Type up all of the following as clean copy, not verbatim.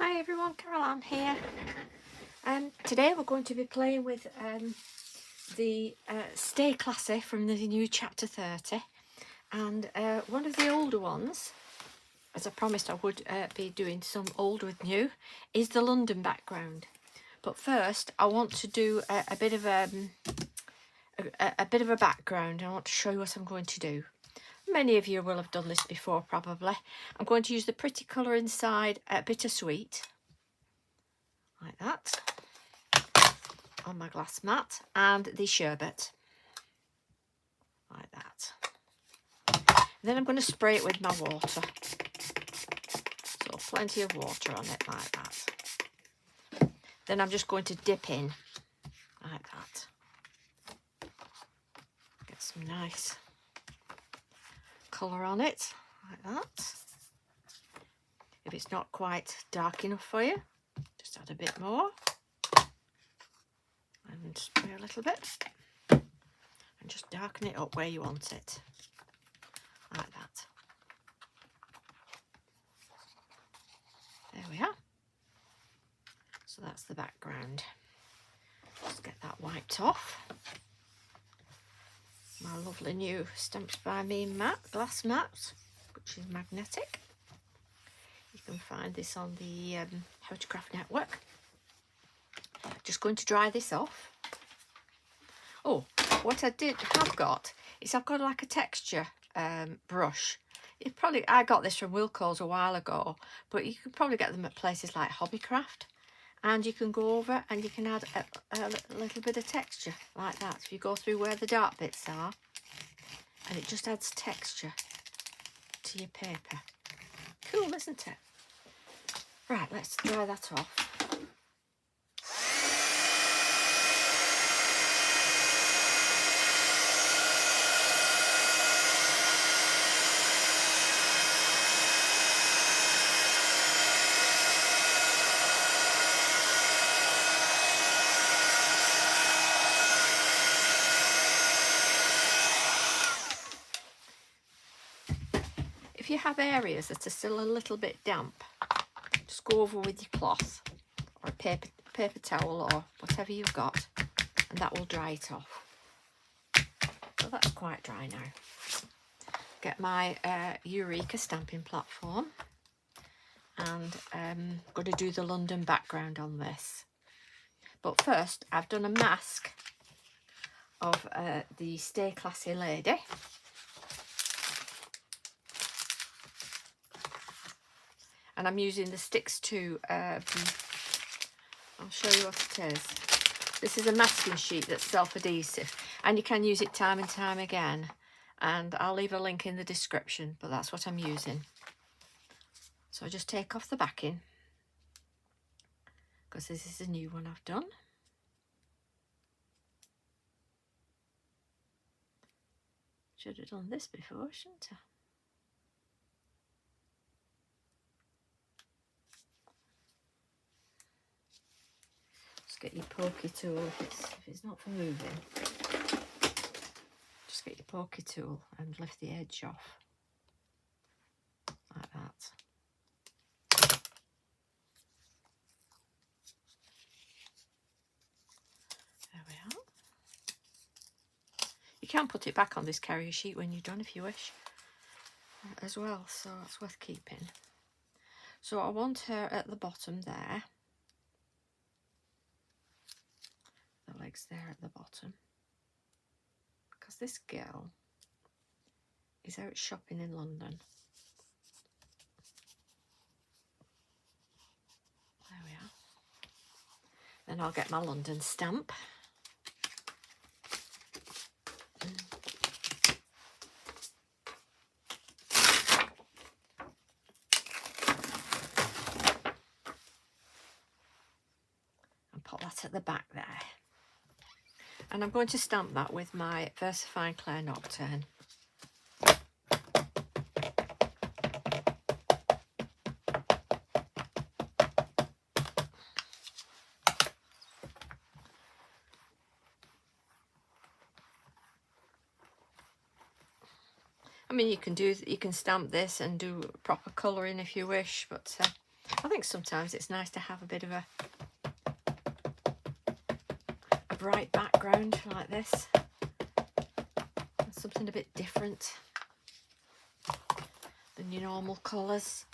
Hi everyone, Caroline here. Today we're going to be playing with the Stay Classy from the new chapter 30, and one of the older ones, as I promised I would be doing some old with new, is the London background. But first I want to do a bit of a background. I want to show you what I'm going to do. Many of you will have done this before probably. I'm going to use the pretty colour inside Bittersweet, like that, on my glass mat, and the sherbet, like that. And then I'm going to spray it with my water. So plenty of water on it, like that. Then I'm just going to dip in, like that. Get some nice colour on it, like that. If it's not quite dark enough for you, just add a bit more. And spray a little bit. And just darken it up where you want it. Like that. There we are. So that's the background. Just get that wiped off. My lovely new Stamps by Me mat, glass mat, which is magnetic. You can find this on the How to Craft Network. Just going to dry this off. Oh, what I have got is I've got like a texture brush. I got this from Wilko's a while ago, but you can probably get them at places like Hobbycraft, and you can go over and you can add a little bit of texture like that. If you go through where the dark bits are, and it just adds texture to your paper. Cool, isn't it? Right, let's dry that off. If you have areas that are still a little bit damp, just go over with your cloth or a paper towel or whatever you've got, and that will dry it off. So that's quite dry now. Get my Eureka stamping platform, and I'm going to do the London background on this. But first I've done a mask of the Stay Classy lady. And I'm using the Stix2, I'll show you what it is. This is a masking sheet that's self-adhesive, and you can use it time and time again. And I'll leave a link in the description, but that's what I'm using. So I just take off the backing, because this is a new one I've done. Should have done this before, shouldn't I? Get your pokey tool if it's not for moving. Just get your pokey tool and lift the edge off like that. There we are. You can put it back on this carrier sheet when you're done if you wish as well, so it's worth keeping. So I want her at the bottom there. The legs there at the bottom, because this girl is out shopping in London. There we are. Then I'll get my London stamp. And put that at the back there. And I'm going to stamp that with my VersaFine Clair Nocturne. I mean, you can stamp this and do proper colouring if you wish, but I think sometimes it's nice to have a bit of a bright background like this. Something a bit different than your normal colours.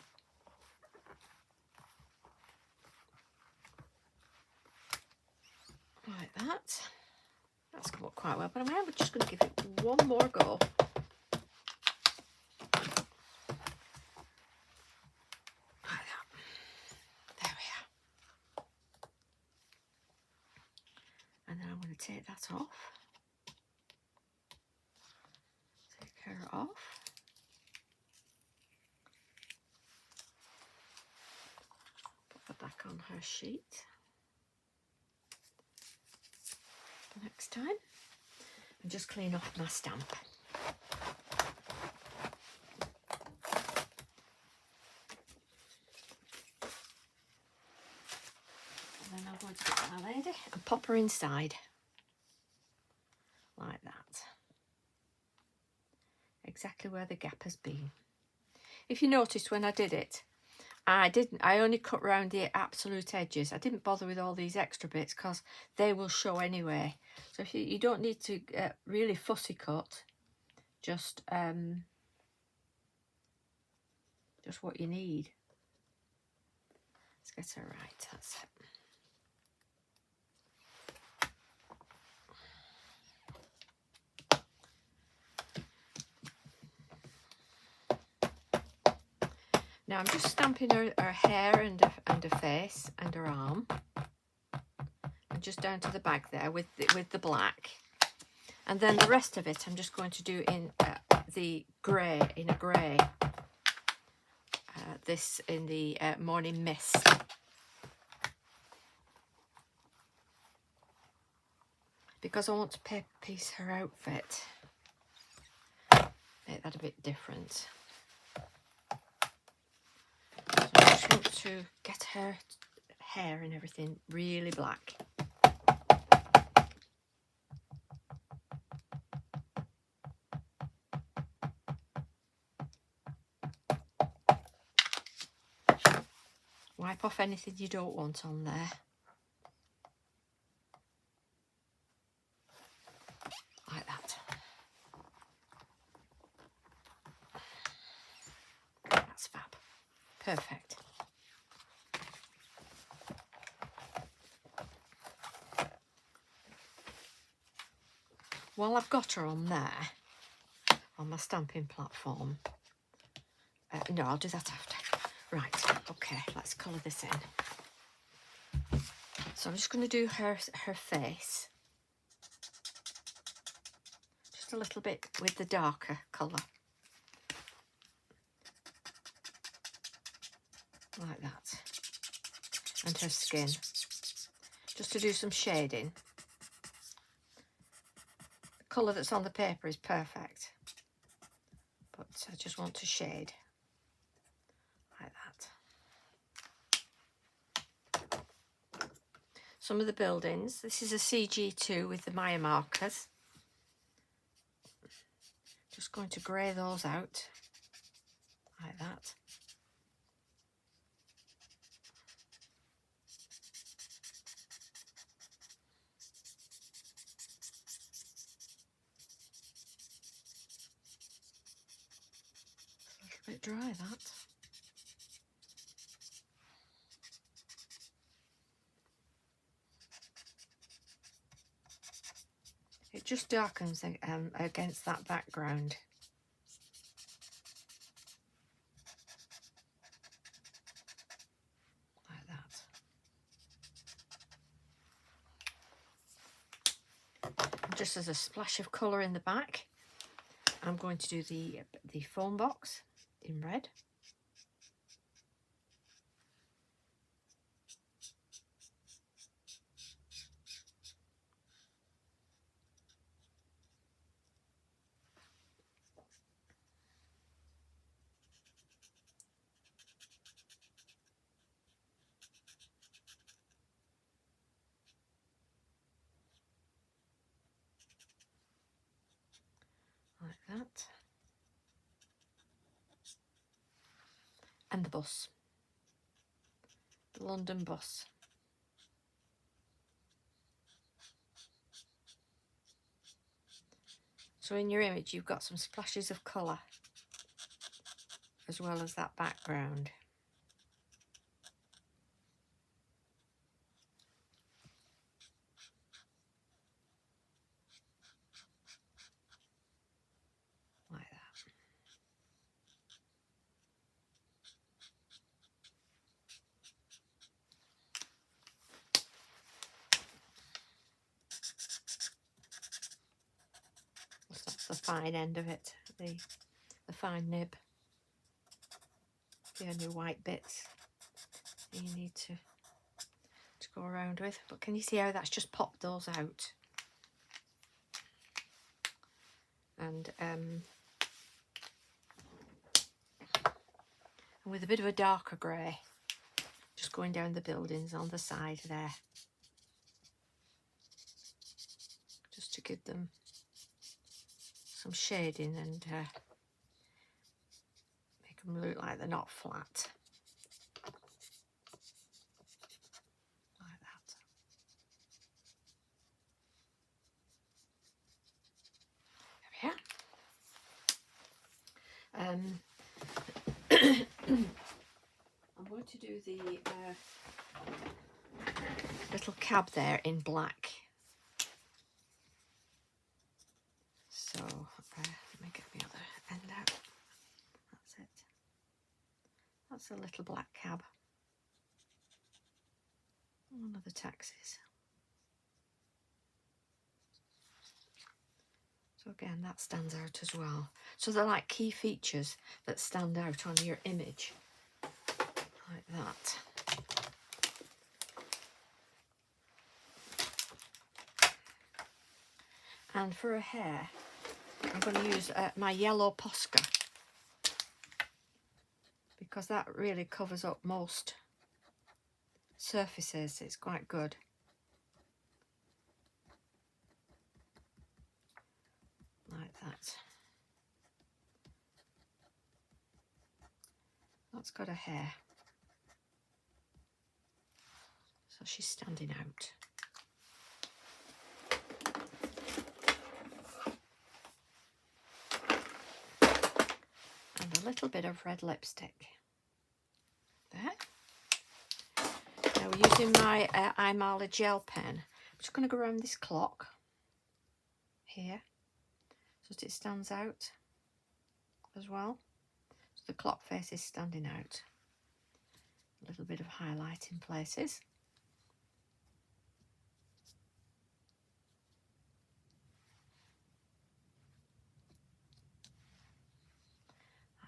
Like that. That's come up quite well, but I'm just going to give it one more go. Like that. There we are. And then I'm going to take that off. Take her off. Put that back on her sheet. Next time, and just clean off my stamp. And then I'm going to get my lady and pop her inside like that, exactly where the gap has been. If you noticed when I did it, I only cut round the absolute edges. I didn't bother with all these extra bits because they will show anyway. So if you don't need to really fussy cut, just what you need. Let's get her right. That's it. Now I'm just stamping her hair and her face and her arm, and just down to the back there with the black, and then the rest of it I'm just going to do in the grey, in a grey. This in the Morning Mist. Because I want to paper piece her outfit, make that a bit different. So I just want to get her hair and everything really black. Wipe off anything you don't want on there. Like that. That's fab. Perfect. While I've got her on there, on my stamping platform, no, I'll do that after. Right, okay, let's colour this in. So I'm just going to do her face. Just a little bit with the darker colour. Like that. And her skin. Just to do some shading. The colour that's on the paper is perfect. But I just want to shade. Like that. Some of the buildings. This is a CG2 with the Maya markers. Just going to grey those out. Like that. A little bit dry, that. It just darkens against that background. Like that. And just as a splash of colour in the back, I'm going to do the phone box in red. Like that. And the bus. the London bus. So in your image you've got some splashes of colour as well as that background. Like that. That's the fine end of it, the fine nib. The only white bits you need to go around with. But can you see how that's just popped those out? And with a bit of a darker grey, just going down the buildings on the side there, just to give them some shading and make them look like they're not flat. Like that. There we are. I'm going to do the little cab there in black. So let me get the other end out. That's it. That's a little black cab. One of the taxis. So again, that stands out as well. So they're like key features that stand out on your image. Like that. And for a hair, I'm going to use my yellow Posca, because that really covers up most surfaces. It's quite good. Like that. That's got a hair. So she's standing out. And a little bit of red lipstick. There. Now we're using my Imala gel pen. I'm just going to go around this clock here so that it stands out as well. So the clock face is standing out. A little bit of highlight in places.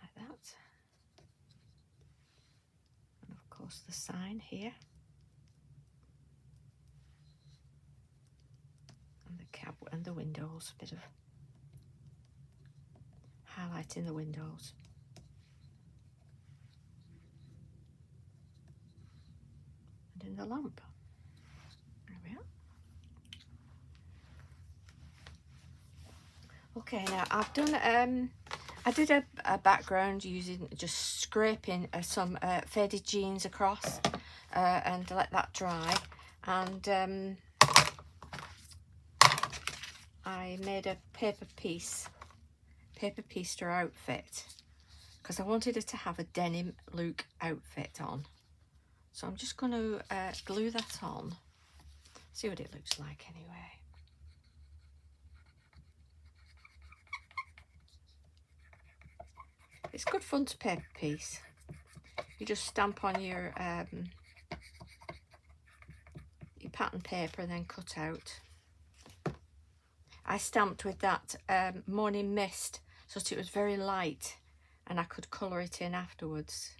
Like that. And of course the sign here. And the cab and the windows. A bit of highlight in the windows. And in the lamp. There we are. Okay, now I've done, I did a background using, just scraping some faded jeans across and let that dry. And I made a paper piece outfit because I wanted her to have a denim look outfit on. So I'm just going to glue that on, see what it looks like anyway. It's good fun to paper piece. You just stamp on your pattern paper and then cut out. I stamped with that Morning Mist so that it was very light and I could colour it in afterwards.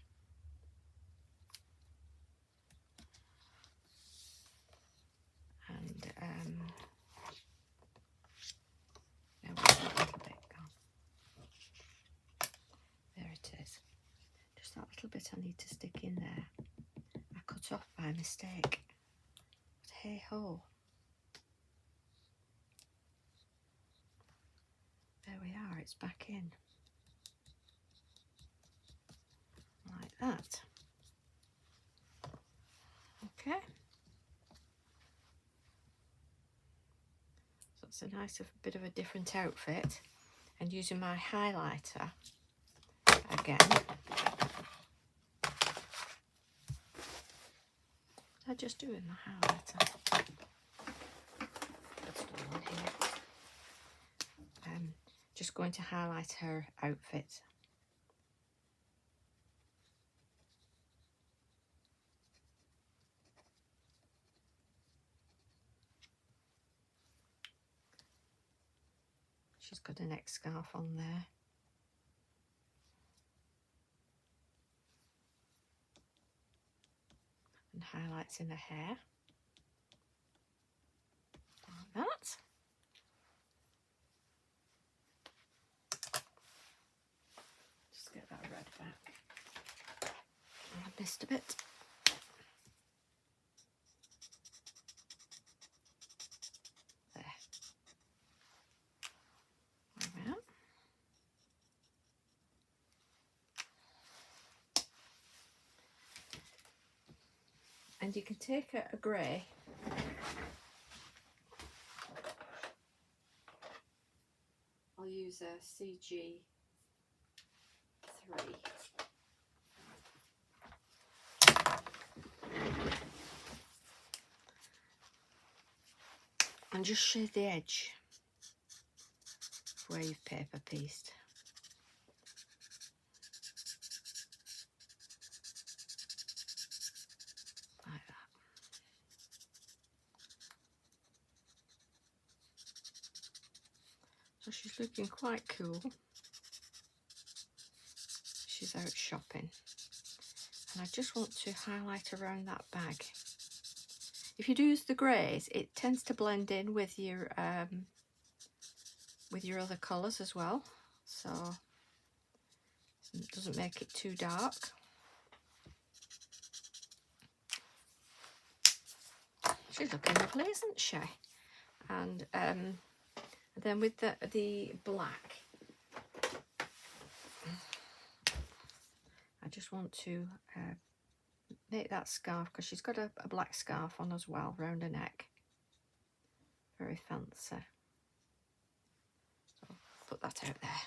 And there was that little bit gone. There it is. Just that little bit I need to stick in there. I cut off by mistake. But hey ho. There we are, it's back in. Like that. Okay. So it's a nice bit of a different outfit. And using my highlighter again. What did I just do with my highlighter? That's the one here. Just going to highlight her outfit. She's got a neck scarf on there. And highlights in her hair. Like that. Just get that red back. I missed a bit. There. There we are. And you can take a grey I'll use a CG3 and just shade the edge where you've paper pieced. Like that. So she's looking quite cool. She's out shopping. And I just want to highlight around that bag. If you do use the greys, it tends to blend in with your other colours as well. So it doesn't make it too dark. She's looking lovely, isn't she? And then with the black, I just want to make that scarf, because she's got a black scarf on as well round her neck. Very fancy. So put that out there.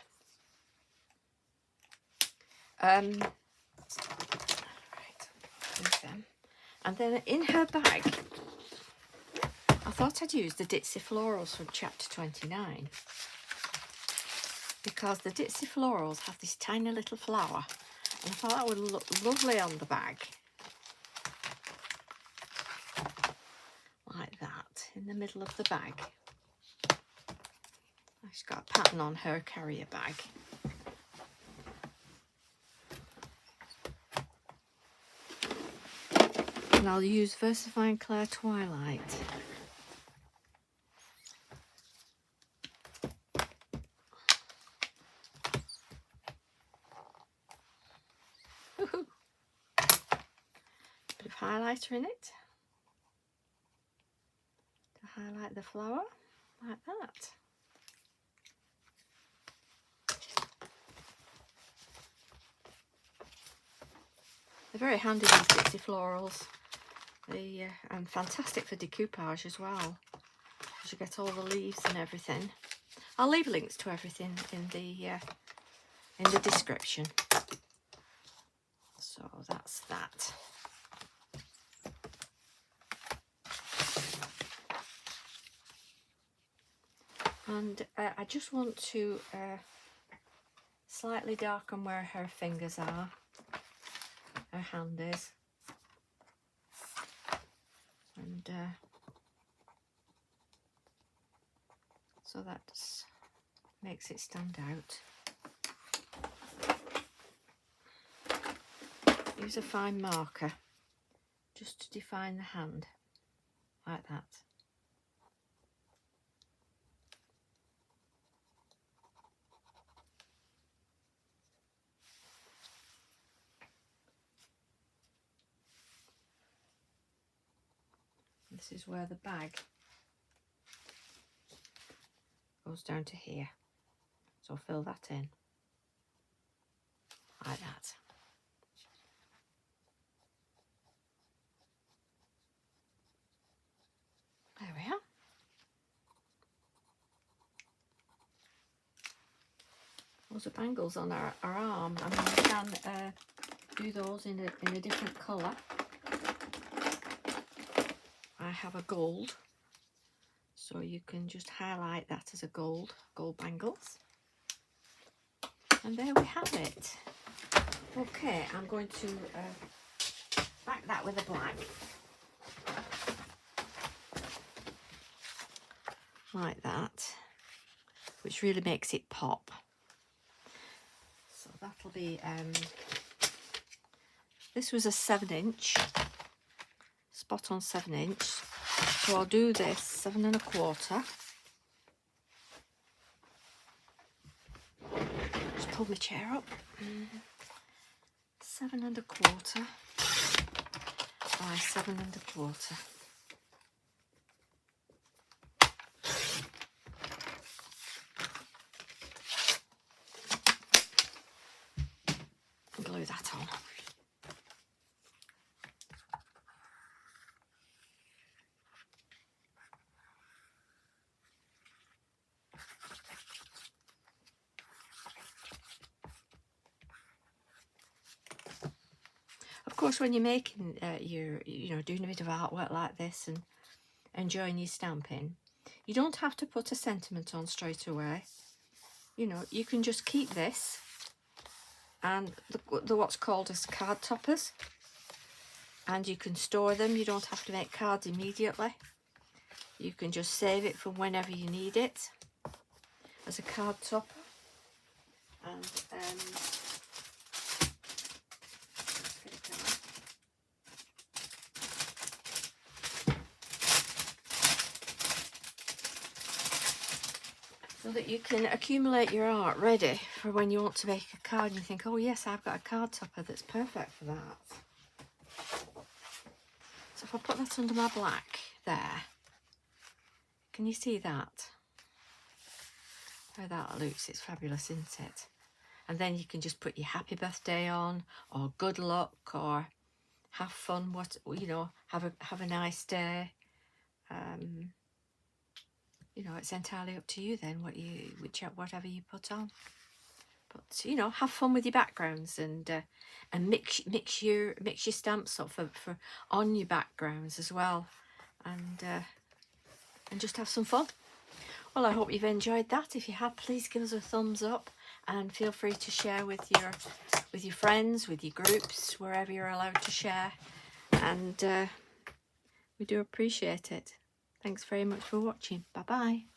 Right, with them. And then in her bag, I thought I'd use the Ditzy Florals from chapter 29, because the Ditzy Florals have this tiny little flower, and I thought that would look lovely on the bag. Like that, in the middle of the bag. She's got a pattern on her carrier bag. And I'll use Versifying Clair Twilight. Woohoo! Bit of highlighter in it to highlight the flower, like that. They're very handy, these Ditzy Florals. They are fantastic for decoupage as well, because you get all the leaves and everything. I'll leave links to everything in the description. So that's that. And I just want to slightly darken where her fingers are, her hand is. And so that makes it stand out. Use a fine marker just to define the hand, like that. This is where the bag goes down to here. So fill that in, like that. those are bangles on our arm. I mean, you can do those in a different colour. I have a gold, so you can just highlight that as a gold bangles. And there we have it. Okay, I'm going to back that with a black. Like that, which really makes it pop. So that'll be, this was a 7-inch, spot on 7-inch. So I'll do this 7 1/4. Just pull my chair up. 7 1/4 by 7 1/4. Glue that on. Of course, when you're making doing a bit of artwork like this and enjoying your stamping, you don't have to put a sentiment on straight away. You know, you can just keep this and the what's called as card toppers, and you can store them. You don't have to make cards immediately. You can just save it for whenever you need it as a card topper. And so that you can accumulate your art ready for when you want to make a card and you think, oh yes, I've got a card topper that's perfect for that. So if I put that under my black there, can you see that? How that looks, it's fabulous, isn't it? And then you can just put your happy birthday on, or good luck, or have fun, have a nice day. It's entirely up to you then whatever you put on. But have fun with your backgrounds and mix your stamps up for on your backgrounds as well, and just have some fun. Well, I hope you've enjoyed that. If you have, please give us a thumbs up and feel free to share with your friends, with your groups, wherever you're allowed to share, and we do appreciate it. Thanks very much for watching. Bye bye.